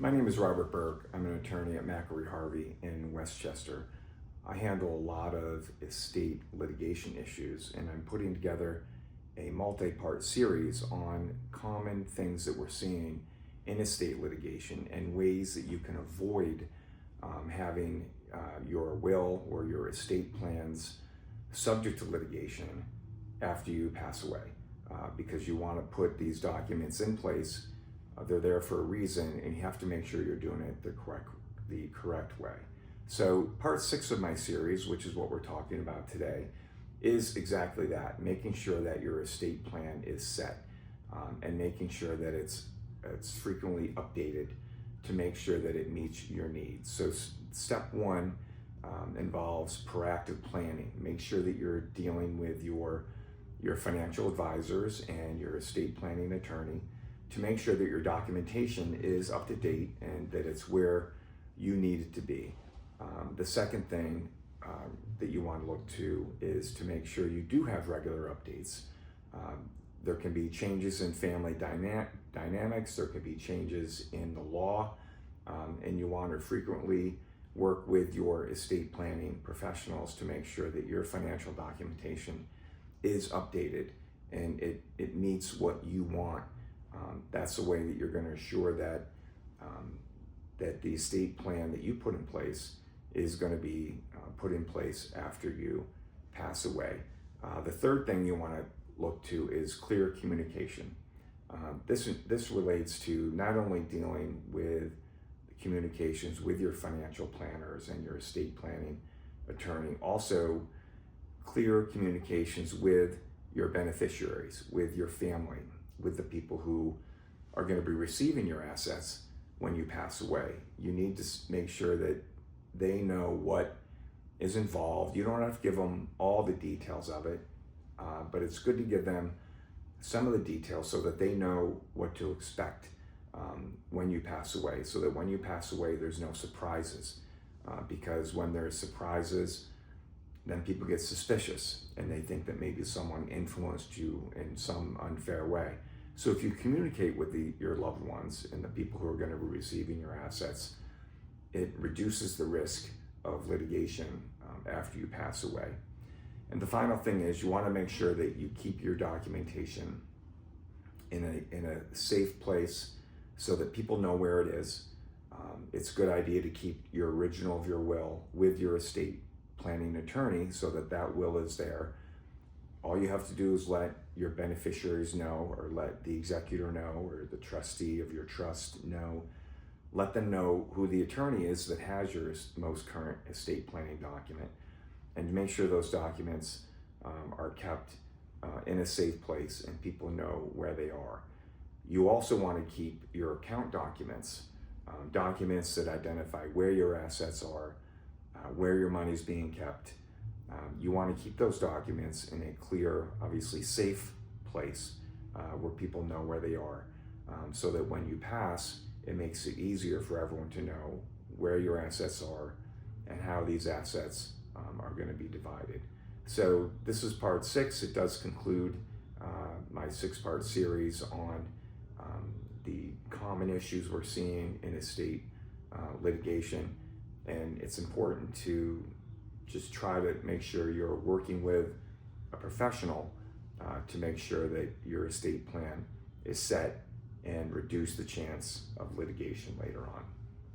My name is Robert Burke. I'm an attorney at MacElree Harvey in Westchester. I handle a lot of estate litigation issues, and I'm putting together a multi-part series on common things that we're seeing in estate litigation and ways that you can avoid having your will or your estate plans subject to litigation after you pass away, because you want to put these documents in place. They're there for a reason, and you have to make sure you're doing it the correct way. So part 6 of my series, which is what we're talking about today, is exactly that: making sure that your estate plan is set, and making sure that it's frequently updated to make sure that it meets your needs. So step 1 involves proactive planning. Make sure that you're dealing with your financial advisors and your estate planning attorney to make sure that your documentation is up to date and that it's where you need it to be. The second thing that you want to look to is to make sure you do have regular updates. There can be changes in family dynamics, there can be changes in the law, and you want to frequently work with your estate planning professionals to make sure that your financial documentation is updated and it meets what you want. That's the way that you're going to assure that that the estate plan that you put in place is going to be put in place after you pass away. The third thing you want to look to is clear communication. This relates to not only dealing with communications with your financial planners and your estate planning attorney, also clear communications with your beneficiaries, with your family, with the people who are going to be receiving your assets when you pass away. You need to make sure that they know what is involved. You don't have to give them all the details of it, but it's good to give them some of the details so that they know what to expect when you pass away, so that when you pass away there's no surprises, because when there's surprises, then people get suspicious and they think that maybe someone influenced you in some unfair way. So if you communicate with your loved ones and the people who are going to be receiving your assets, it reduces the risk of litigation after you pass away. And the final thing is you want to make sure that you keep your documentation in a safe place so that people know where it is. It's a good idea to keep your original of your will with your estate planning attorney so that that will is there. All you have to do is let your beneficiaries know, or let the executor know, or the trustee of your trust know. Let them know who the attorney is that has your most current estate planning document, and make sure those documents are kept in a safe place and people know where they are. You also want to keep your account documents, documents that identify where your assets are, where your money is being kept. You want to keep those documents in a clear, obviously safe place where people know where they are, so that when you pass, it makes it easier for everyone to know where your assets are and how these assets are going to be divided. So this is part 6. It does conclude my 6-part series on the common issues we're seeing in estate litigation. And it's important to just try to make sure you're working with a professional to make sure that your estate plan is set and reduce the chance of litigation later on.